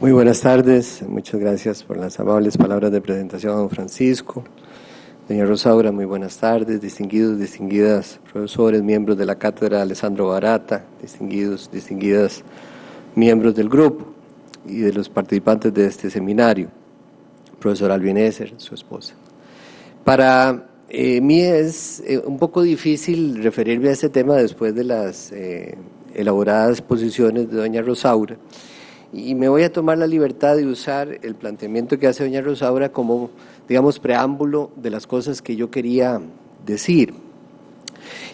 Muy buenas tardes, muchas gracias por las amables palabras de presentación a don Francisco. Doña Rosaura, muy buenas tardes, distinguidas profesores, miembros de la cátedra Alessandro Barata, distinguidas miembros del grupo y de los participantes de este seminario, profesor Albineser, su esposa. Para mí es un poco difícil referirme a este tema después de las elaboradas posiciones de doña Rosaura, y me voy a tomar la libertad de usar el planteamiento que hace doña Rosaura como, digamos, preámbulo de las cosas que yo quería decir.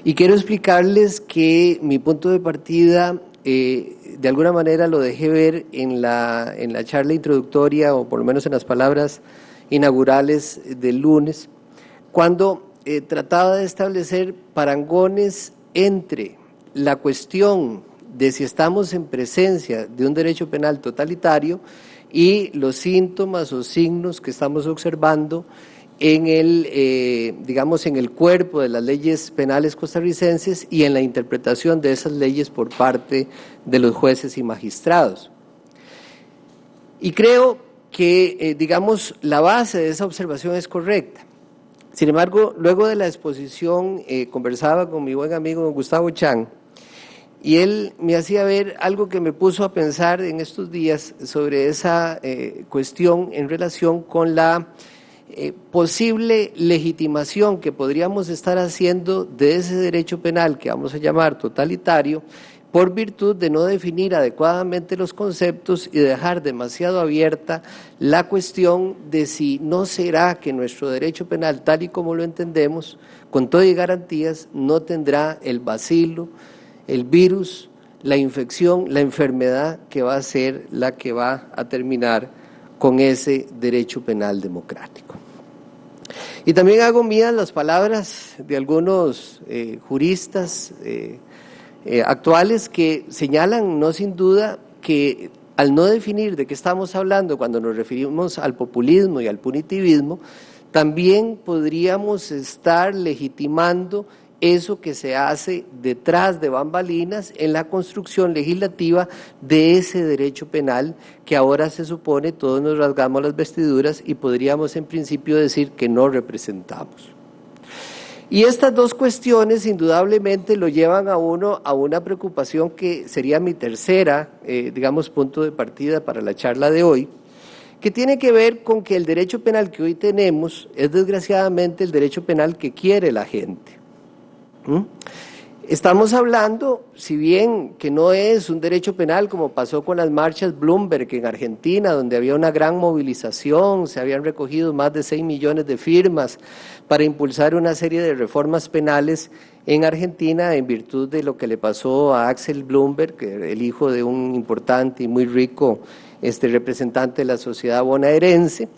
Y quiero explicarles que mi punto de partida, de alguna manera lo dejé ver en la charla introductoria, o por lo menos en las palabras inaugurales del lunes, cuando trataba de establecer parangones entre la cuestión de si estamos en presencia de un derecho penal totalitario y los síntomas o signos que estamos observando en digamos, en el cuerpo de las leyes penales costarricenses y en la interpretación de esas leyes por parte de los jueces y magistrados. Y creo que, digamos, la base de esa observación es correcta. Sin embargo, luego de la exposición, conversaba con mi buen amigo Gustavo Chan, y él me hacía ver algo que me puso a pensar en estos días sobre esa cuestión en relación con la posible legitimación que podríamos estar haciendo de ese derecho penal que vamos a llamar totalitario, por virtud de no definir adecuadamente los conceptos y dejar demasiado abierta la cuestión de si no será que nuestro derecho penal, tal y como lo entendemos, con todo y garantías, no tendrá el bacilo, el virus, la infección, la enfermedad que va a ser la que va a terminar con ese derecho penal democrático. Y también hago mías las palabras de algunos juristas actuales que señalan, no sin duda, que al no definir de qué estamos hablando cuando nos referimos al populismo y al punitivismo, también podríamos estar legitimando eso que se hace detrás de bambalinas en la construcción legislativa de ese derecho penal que ahora se supone todos nos rasgamos las vestiduras y podríamos en principio decir que no representamos. Y estas dos cuestiones indudablemente lo llevan a uno a una preocupación que sería mi tercera, digamos, punto de partida para la charla de hoy, que tiene que ver con que el derecho penal que hoy tenemos es desgraciadamente el derecho penal que quiere la gente. Estamos hablando, si bien que no es un derecho penal como pasó con las marchas Bloomberg en Argentina, donde había una gran movilización, se habían recogido más de 6 millones de firmas para impulsar una serie de reformas penales en Argentina en virtud de lo que le pasó a Axel Bloomberg, el hijo de un importante y muy rico representante de la sociedad bonaerense,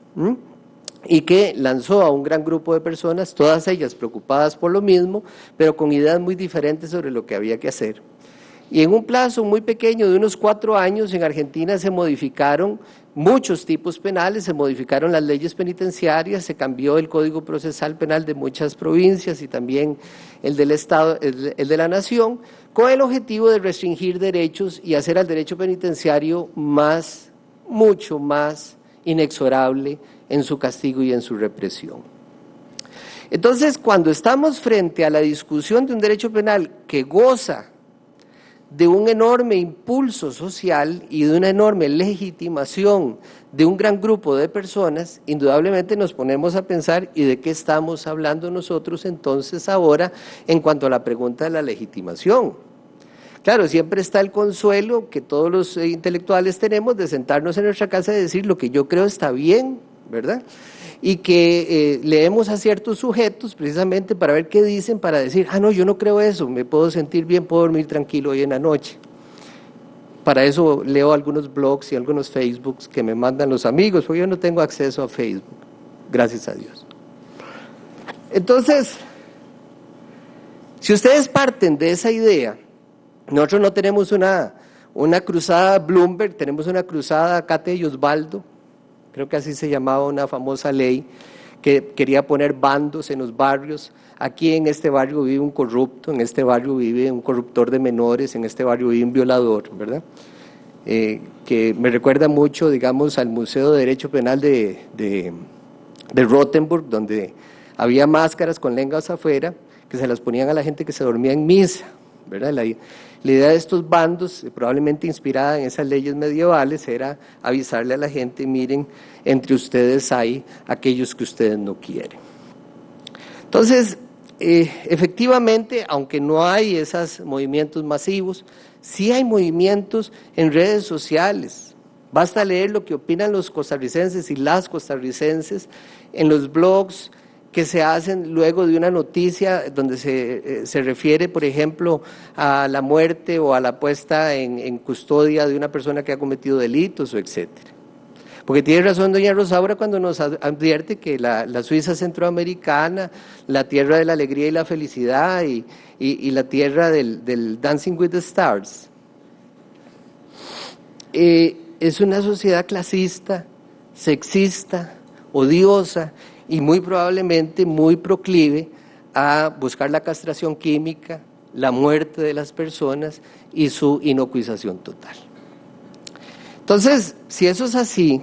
y que lanzó a un gran grupo de personas, todas ellas preocupadas por lo mismo, pero con ideas muy diferentes sobre lo que había que hacer. Y en un plazo muy pequeño de unos 4 años en Argentina se modificaron muchos tipos penales, se modificaron las leyes penitenciarias, se cambió el Código Procesal Penal de muchas provincias y también el del Estado, el de la Nación, con el objetivo de restringir derechos y hacer al derecho penitenciario mucho más inexorable en su castigo y en su represión. Entonces, cuando estamos frente a la discusión de un derecho penal que goza de un enorme impulso social y de una enorme legitimación de un gran grupo de personas, indudablemente nos ponemos a pensar ¿y de qué estamos hablando nosotros entonces ahora en cuanto a la pregunta de la legitimación? Claro, siempre está el consuelo que todos los intelectuales tenemos de sentarnos en nuestra casa y decir lo que yo creo está bien, ¿verdad? Y que leemos a ciertos sujetos precisamente para ver qué dicen, para decir, no, yo no creo eso, me puedo sentir bien, puedo dormir tranquilo hoy en la noche. Para eso leo algunos blogs y algunos Facebooks que me mandan los amigos, porque yo no tengo acceso a Facebook, gracias a Dios. Entonces, si ustedes parten de esa idea, nosotros no tenemos una cruzada Bloomberg, tenemos una cruzada Cate y Osvaldo, creo que así se llamaba una famosa ley que quería poner bandos en los barrios. Aquí en este barrio vive un corrupto, en este barrio vive un corruptor de menores, en este barrio vive un violador, ¿verdad? que me recuerda mucho, digamos, al Museo de Derecho Penal de Rothenburg, donde había máscaras con lenguas afuera que se las ponían a la gente que se dormía en misa, ¿verdad? La idea de estos bandos, probablemente inspirada en esas leyes medievales, era avisarle a la gente: miren, entre ustedes hay aquellos que ustedes no quieren. Entonces, efectivamente, aunque no hay esos movimientos masivos, sí hay movimientos en redes sociales. Basta leer lo que opinan los costarricenses y las costarricenses en los blogs que se hacen luego de una noticia donde se refiere, por ejemplo, a la muerte o a la puesta en custodia de una persona que ha cometido delitos, o etcétera. Porque tiene razón doña Rosaura cuando nos advierte que la Suiza centroamericana, la tierra de la alegría y la felicidad, y la tierra del Dancing with the Stars, es una sociedad clasista, sexista, odiosa y muy probablemente muy proclive a buscar la castración química, la muerte de las personas y su inocuización total. Entonces, si eso es así,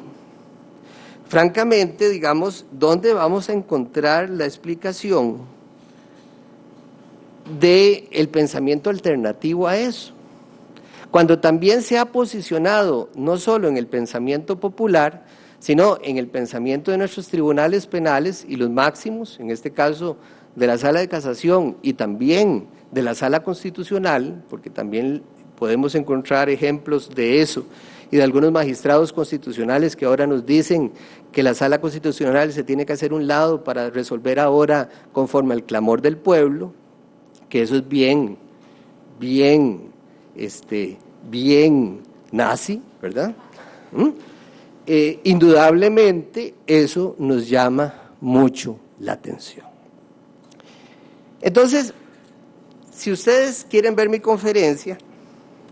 francamente, digamos, ¿dónde vamos a encontrar la explicación del pensamiento alternativo a eso? Cuando también se ha posicionado no solo en el pensamiento popular, sino en el pensamiento de nuestros tribunales penales y los máximos, en este caso de la Sala de Casación y también de la Sala Constitucional, porque también podemos encontrar ejemplos de eso, y de algunos magistrados constitucionales que ahora nos dicen que la Sala Constitucional se tiene que hacer un lado para resolver ahora conforme al clamor del pueblo, que eso es bien nazi, ¿verdad? Indudablemente eso nos llama mucho la atención. Entonces, si ustedes quieren ver mi conferencia,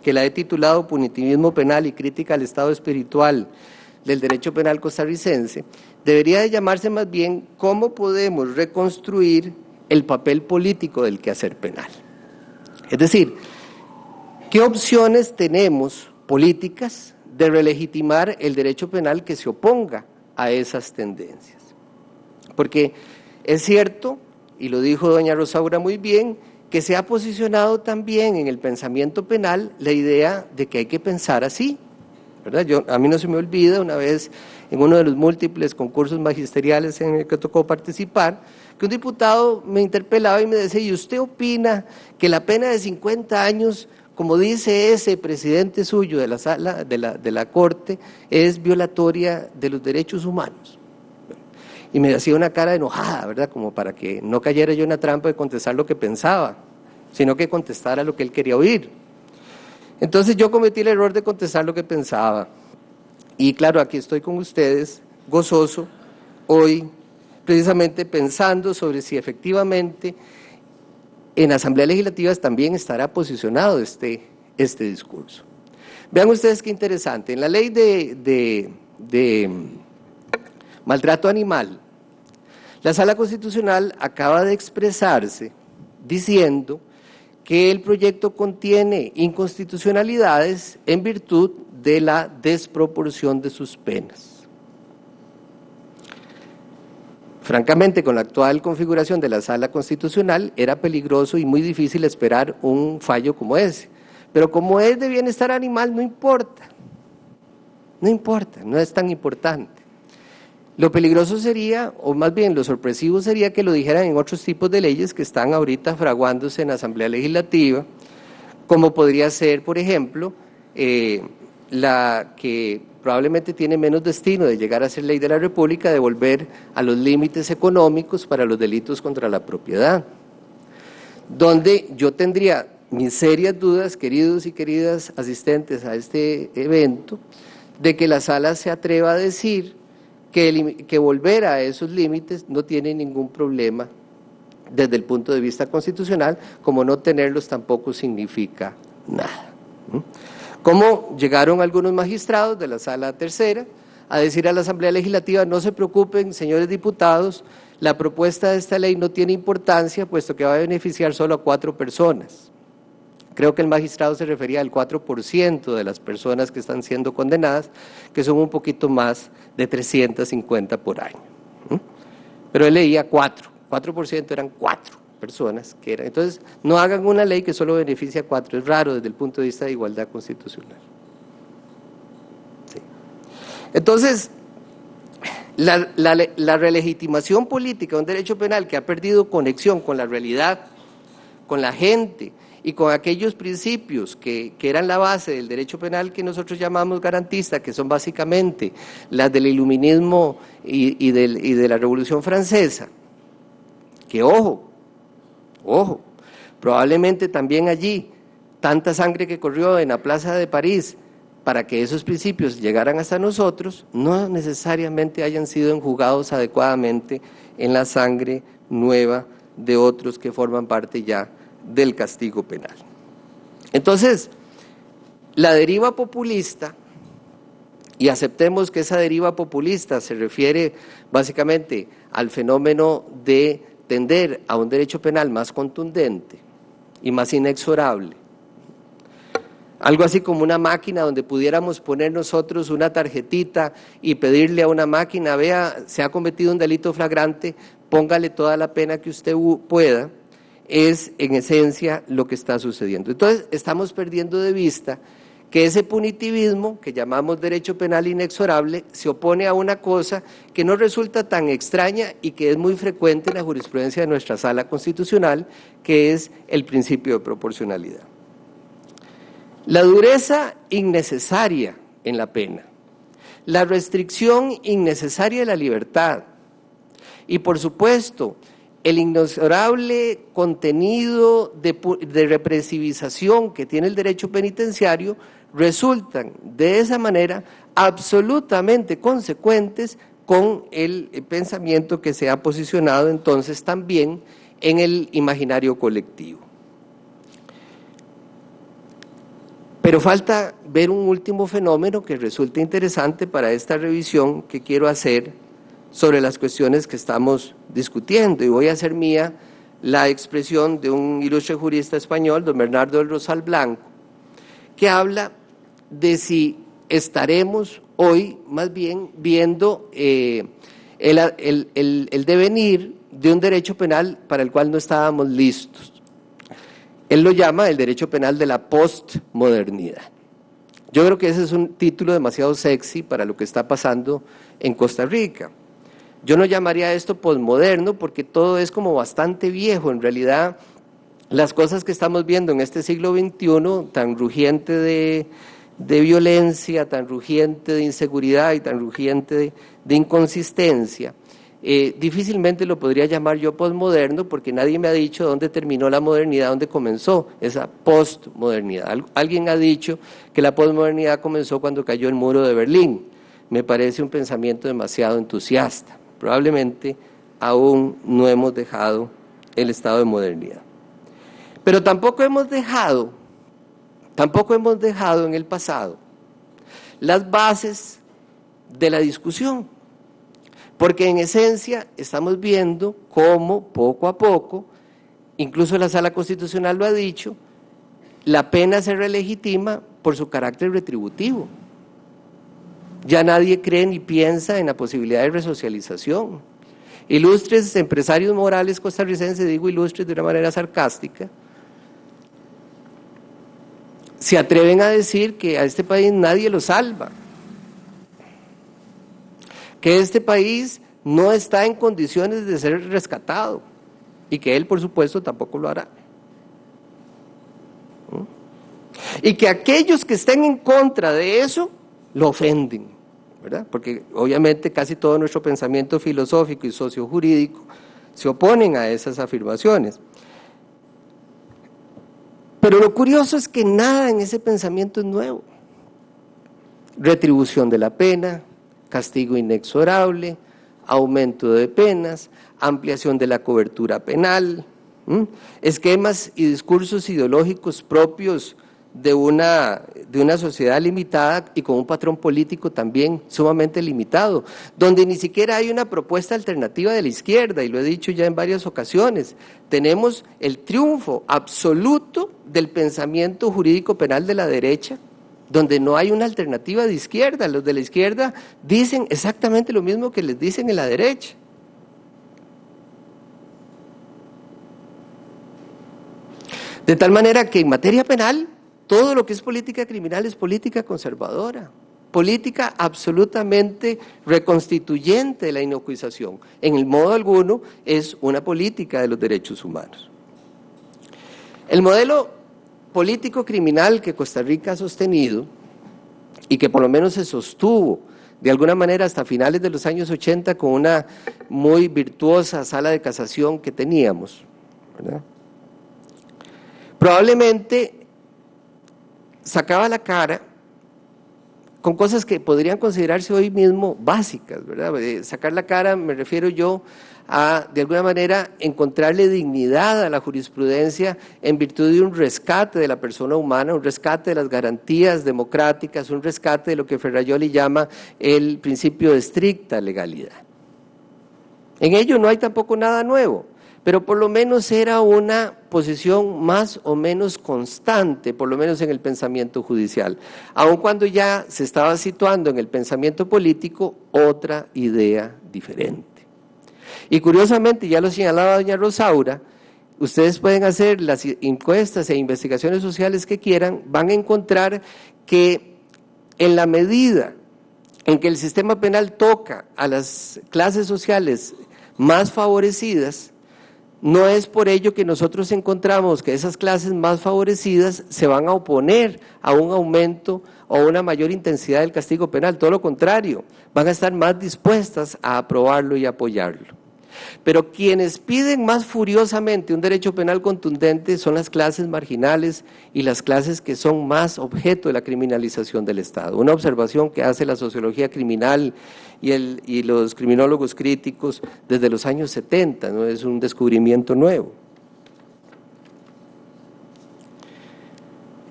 que la he titulado Punitivismo Penal y Crítica al Estado Espiritual del Derecho Penal Costarricense, debería de llamarse más bien ¿Cómo podemos reconstruir el papel político del quehacer penal? Es decir, ¿qué opciones tenemos políticas de relegitimar el derecho penal que se oponga a esas tendencias? Porque es cierto, y lo dijo doña Rosaura muy bien, que se ha posicionado también en el pensamiento penal la idea de que hay que pensar así, ¿verdad? A mí no se me olvida una vez en uno de los múltiples concursos magisteriales en el que tocó participar, que un diputado me interpelaba y me decía: ¿y usted opina que la pena de 50 años, como dice ese presidente suyo de la sala de la Corte, es violatoria de los derechos humanos? Y me hacía una cara enojada, ¿verdad? Como para que no cayera yo en la trampa de contestar lo que pensaba, sino que contestara lo que él quería oír. Entonces yo cometí el error de contestar lo que pensaba. Y claro, aquí estoy con ustedes, gozoso, hoy, precisamente pensando sobre si efectivamente en asambleas legislativas también estará posicionado este discurso. Vean ustedes qué interesante. En la ley de maltrato animal, la Sala Constitucional acaba de expresarse diciendo que el proyecto contiene inconstitucionalidades en virtud de la desproporción de sus penas. Francamente, con la actual configuración de la Sala Constitucional era peligroso y muy difícil esperar un fallo como ese. Pero como es de bienestar animal, no importa, no es tan importante. Lo peligroso sería, o más bien lo sorpresivo sería que lo dijeran en otros tipos de leyes que están ahorita fraguándose en la Asamblea Legislativa, como podría ser, por ejemplo, la que probablemente tiene menos destino de llegar a ser ley de la República, de volver a los límites económicos para los delitos contra la propiedad, donde yo tendría mis serias dudas, queridos y queridas asistentes a este evento, de que la Sala se atreva a decir que volver a esos límites no tiene ningún problema desde el punto de vista constitucional, como no tenerlos tampoco significa nada. ¿Cómo llegaron algunos magistrados de la Sala Tercera a decir a la Asamblea Legislativa: no se preocupen, señores diputados, la propuesta de esta ley no tiene importancia, puesto que va a beneficiar solo a 4 personas? Creo que el magistrado se refería al 4% de las personas que están siendo condenadas, que son un poquito más de 350 por año. Pero él leía 4% eran 4 personas que eran. Entonces, no hagan una ley que solo beneficie a 4, es raro desde el punto de vista de igualdad constitucional. Sí. Entonces, la relegitimación política de un derecho penal que ha perdido conexión con la realidad, con la gente y con aquellos principios que eran la base del derecho penal que nosotros llamamos garantista, que son básicamente las del iluminismo y de la Revolución Francesa, que ojo, probablemente también allí tanta sangre que corrió en la Plaza de París para que esos principios llegaran hasta nosotros, no necesariamente hayan sido enjugados adecuadamente en la sangre nueva de otros que forman parte ya del castigo penal. Entonces, la deriva populista, y aceptemos que esa deriva populista se refiere básicamente al fenómeno de tender a un derecho penal más contundente y más inexorable, algo así como una máquina donde pudiéramos poner nosotros una tarjetita y pedirle a una máquina, vea, se ha cometido un delito flagrante, póngale toda la pena que usted pueda, es en esencia lo que está sucediendo. Entonces, estamos perdiendo de vista que ese punitivismo, que llamamos derecho penal inexorable, se opone a una cosa que no resulta tan extraña y que es muy frecuente en la jurisprudencia de nuestra sala constitucional, que es el principio de proporcionalidad. La dureza innecesaria en la pena, la restricción innecesaria de la libertad y, por supuesto, el inexorable contenido de represivización que tiene el derecho penitenciario resultan de esa manera absolutamente consecuentes con el pensamiento que se ha posicionado entonces también en el imaginario colectivo. Pero falta ver un último fenómeno que resulta interesante para esta revisión que quiero hacer sobre las cuestiones que estamos discutiendo, y voy a hacer mía la expresión de un ilustre jurista español, don Bernardo del Rosal Blanco, que habla de si estaremos hoy más bien viendo el devenir de un derecho penal para el cual no estábamos listos. Él lo llama el derecho penal de la postmodernidad. Yo creo que ese es un título demasiado sexy para lo que está pasando en Costa Rica. Yo no llamaría esto posmoderno porque todo es como bastante viejo. En realidad, las cosas que estamos viendo en este siglo XXI, tan rugiente de violencia, tan rugiente de inseguridad y tan rugiente de inconsistencia, difícilmente lo podría llamar yo posmoderno porque nadie me ha dicho dónde terminó la modernidad, dónde comenzó esa postmodernidad. Alguien ha dicho que la posmodernidad comenzó cuando cayó el muro de Berlín. Me parece un pensamiento demasiado entusiasta. Probablemente aún no hemos dejado el estado de modernidad. Pero tampoco hemos dejado en el pasado las bases de la discusión, porque en esencia estamos viendo cómo poco a poco, incluso la Sala Constitucional lo ha dicho, la pena se relegitima por su carácter retributivo. Ya nadie cree ni piensa en la posibilidad de resocialización. Ilustres empresarios morales costarricenses, digo ilustres de una manera sarcástica, se atreven a decir que a este país nadie lo salva, que este país no está en condiciones de ser rescatado y que él, por supuesto, tampoco lo hará. Y que aquellos que estén en contra de eso lo ofenden, ¿verdad? Porque obviamente casi todo nuestro pensamiento filosófico y sociojurídico se oponen a esas afirmaciones. Pero lo curioso es que nada en ese pensamiento es nuevo. Retribución de la pena, castigo inexorable, aumento de penas, ampliación de la cobertura penal, esquemas y discursos ideológicos propios de una sociedad limitada y con un patrón político también sumamente limitado, donde ni siquiera hay una propuesta alternativa de la izquierda, y lo he dicho ya en varias ocasiones. Tenemos el triunfo absoluto del pensamiento jurídico penal de la derecha, donde no hay una alternativa de izquierda. Los de la izquierda dicen exactamente lo mismo que les dicen en la derecha. De tal manera que en materia penal, todo lo que es política criminal es política conservadora, política absolutamente reconstituyente de la inocuización. En el modo alguno es una política de los derechos humanos. El modelo político criminal que Costa Rica ha sostenido y que por lo menos se sostuvo de alguna manera hasta finales de los años 80 con una muy virtuosa sala de casación que teníamos, ¿verdad? Probablemente sacaba la cara con cosas que podrían considerarse hoy mismo básicas, ¿verdad? Sacar la cara me refiero yo a, de alguna manera, encontrarle dignidad a la jurisprudencia en virtud de un rescate de la persona humana, un rescate de las garantías democráticas, un rescate de lo que Ferrajoli llama el principio de estricta legalidad. En ello no hay tampoco nada nuevo, pero por lo menos era una posición más o menos constante, por lo menos en el pensamiento judicial, aun cuando ya se estaba situando en el pensamiento político otra idea diferente. Y curiosamente, ya lo señalaba doña Rosaura, ustedes pueden hacer las encuestas e investigaciones sociales que quieran, van a encontrar que en la medida en que el sistema penal toca a las clases sociales más favorecidas, no es por ello que nosotros encontramos que esas clases más favorecidas se van a oponer a un aumento o una mayor intensidad del castigo penal, todo lo contrario, van a estar más dispuestas a aprobarlo y apoyarlo. Pero quienes piden más furiosamente un derecho penal contundente son las clases marginales y las clases que son más objeto de la criminalización del Estado. Una observación que hace la sociología criminal y los criminólogos críticos desde los años 70, no es un descubrimiento nuevo.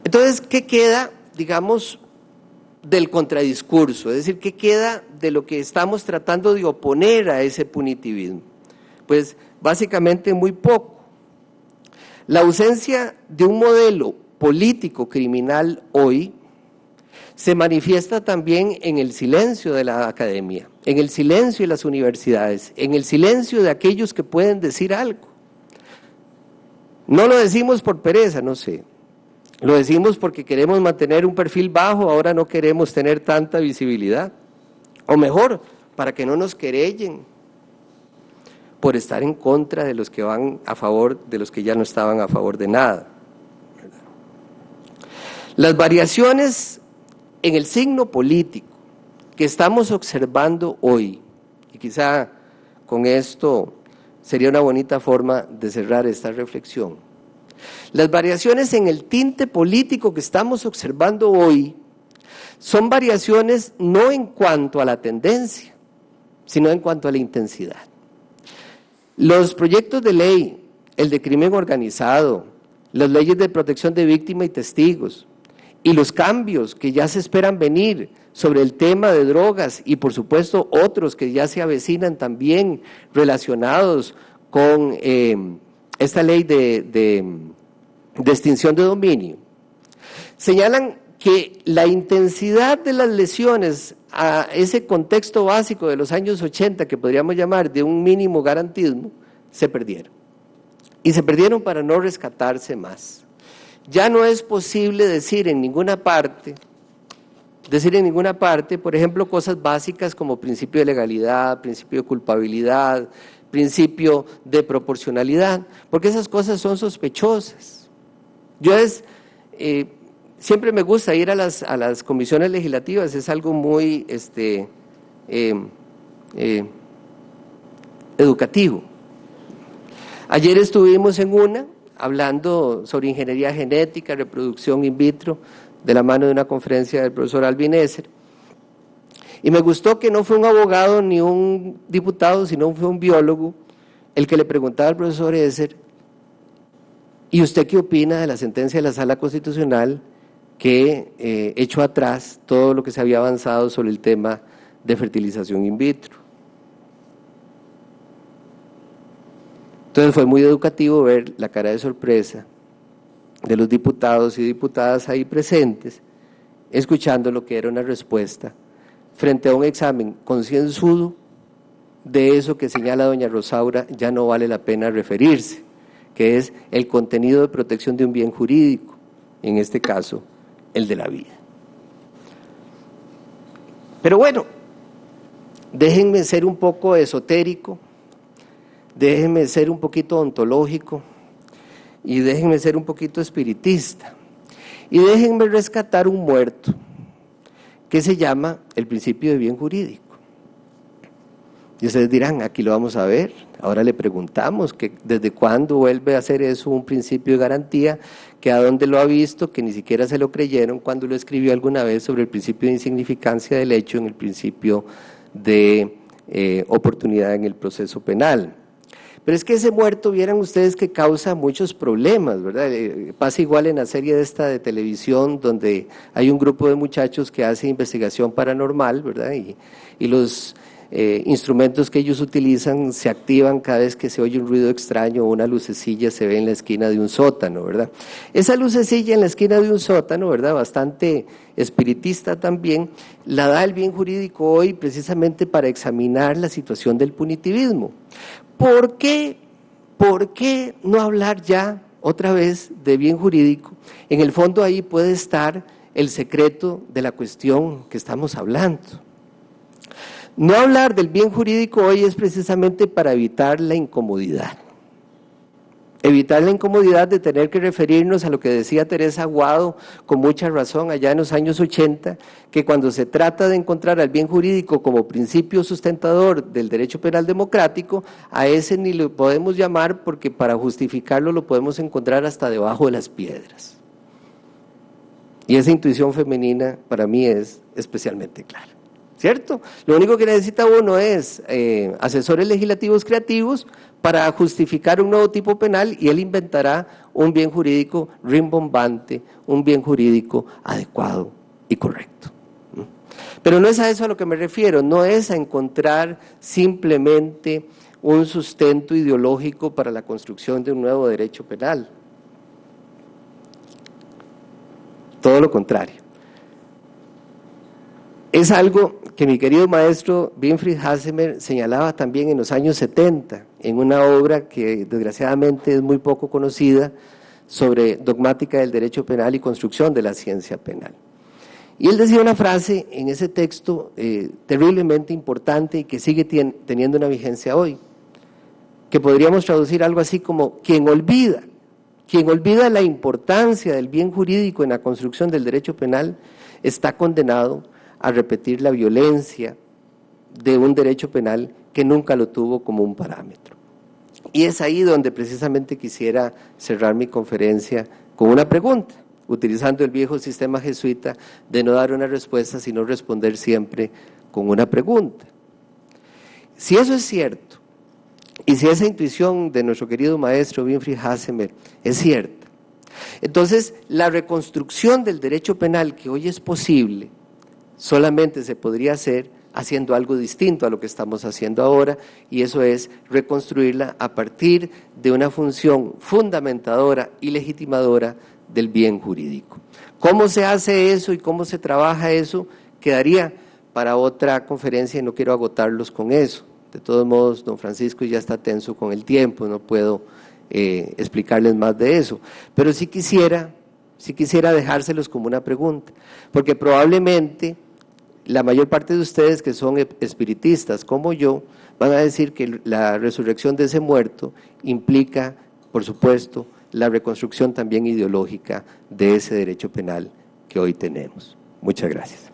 Entonces, ¿qué queda, digamos, del contradiscurso? Es decir, ¿qué queda de lo que estamos tratando de oponer a ese punitivismo? Pues básicamente muy poco. La ausencia de un modelo político criminal hoy se manifiesta también en el silencio de la academia, en el silencio de las universidades, en el silencio de aquellos que pueden decir algo. No lo decimos por pereza, no sé, lo decimos porque queremos mantener un perfil bajo, ahora no queremos tener tanta visibilidad, o mejor, para que no nos querellen por estar en contra de los que van a favor, de los que ya no estaban a favor de nada. Las variaciones en el signo político que estamos observando hoy, y quizá con esto sería una bonita forma de cerrar esta reflexión, las variaciones en el tinte político que estamos observando hoy son variaciones no en cuanto a la tendencia, sino en cuanto a la intensidad. Los proyectos de ley, el de crimen organizado, las leyes de protección de víctima y testigos, y los cambios que ya se esperan venir sobre el tema de drogas y por supuesto otros que ya se avecinan también relacionados con esta ley de extinción de dominio, señalan que la intensidad de las lesiones a ese contexto básico de los años 80, que podríamos llamar de un mínimo garantismo, se perdieron. Y se perdieron para no rescatarse más. Ya no es posible decir en ninguna parte, por ejemplo, cosas básicas como principio de legalidad, principio de culpabilidad, principio de proporcionalidad, porque esas cosas son sospechosas. Siempre me gusta ir a las comisiones legislativas, es algo muy educativo. Ayer estuvimos en una hablando sobre ingeniería genética, reproducción in vitro, de la mano de una conferencia del profesor Alvin Esser, y me gustó que no fue un abogado ni un diputado, sino fue un biólogo el que le preguntaba al profesor Esser: ¿y usted qué opina de la sentencia de la Sala Constitucional que echó atrás todo lo que se había avanzado sobre el tema de fertilización in vitro. Entonces fue muy educativo ver la cara de sorpresa de los diputados y diputadas ahí presentes, escuchando lo que era una respuesta frente a un examen concienzudo de eso que señala doña Rosaura, ya no vale la pena referirse, que es el contenido de protección de un bien jurídico, en este caso, el de la vida. Pero bueno, déjenme ser un poco esotérico, déjenme ser un poquito ontológico y déjenme ser un poquito espiritista y déjenme rescatar un muerto que se llama el principio de bien jurídico. Y ustedes dirán, aquí lo vamos a ver. Ahora le preguntamos que desde cuándo vuelve a ser eso un principio de garantía, que a dónde lo ha visto, que ni siquiera se lo creyeron cuando lo escribió alguna vez sobre el principio de insignificancia del hecho en el principio de oportunidad en el proceso penal. Pero es que ese muerto, vieran ustedes que causa muchos problemas, ¿verdad? Pasa igual en la serie esta de televisión donde hay un grupo de muchachos que hace investigación paranormal, ¿verdad? Y los instrumentos que ellos utilizan se activan cada vez que se oye un ruido extraño o una lucecilla se ve en la esquina de un sótano, ¿verdad? Esa lucecilla en la esquina de un sótano, ¿verdad? Bastante espiritista también, la da el bien jurídico hoy precisamente para examinar la situación del punitivismo. ¿Por qué no hablar ya otra vez de bien jurídico? En el fondo ahí puede estar el secreto de la cuestión que estamos hablando. No hablar del bien jurídico hoy es precisamente para evitar la incomodidad. Evitar la incomodidad de tener que referirnos a lo que decía Teresa Aguado con mucha razón allá en los años 80, que cuando se trata de encontrar al bien jurídico como principio sustentador del derecho penal democrático, a ese ni lo podemos llamar porque para justificarlo lo podemos encontrar hasta debajo de las piedras. Y esa intuición femenina para mí es especialmente clara. ¿Cierto? Lo único que necesita uno es asesores legislativos creativos para justificar un nuevo tipo penal y él inventará un bien jurídico rimbombante, un bien jurídico adecuado y correcto. Pero no es a eso a lo que me refiero, no es a encontrar simplemente un sustento ideológico para la construcción de un nuevo derecho penal. Todo lo contrario. Es algo que mi querido maestro Winfried Hassemer señalaba también en los años 70, en una obra que desgraciadamente es muy poco conocida sobre dogmática del derecho penal y construcción de la ciencia penal. Y él decía una frase en ese texto terriblemente importante y que sigue teniendo una vigencia hoy, que podríamos traducir algo así como: quien olvida la importancia del bien jurídico en la construcción del derecho penal está condenado a repetir la violencia de un derecho penal que nunca lo tuvo como un parámetro. Y es ahí donde precisamente quisiera cerrar mi conferencia con una pregunta, utilizando el viejo sistema jesuita de no dar una respuesta, sino responder siempre con una pregunta. Si eso es cierto, y si esa intuición de nuestro querido maestro Winfried Hassemer es cierta, entonces la reconstrucción del derecho penal que hoy es posible solamente se podría hacer haciendo algo distinto a lo que estamos haciendo ahora, y eso es reconstruirla a partir de una función fundamentadora y legitimadora del bien jurídico. ¿Cómo se hace eso y cómo se trabaja eso? Quedaría para otra conferencia y no quiero agotarlos con eso. De todos modos, don Francisco ya está tenso con el tiempo, no puedo explicarles más de eso, pero sí quisiera dejárselos como una pregunta, porque probablemente la mayor parte de ustedes que son espiritistas como yo van a decir que la resurrección de ese muerto implica, por supuesto, la reconstrucción también ideológica de ese derecho penal que hoy tenemos. Muchas gracias.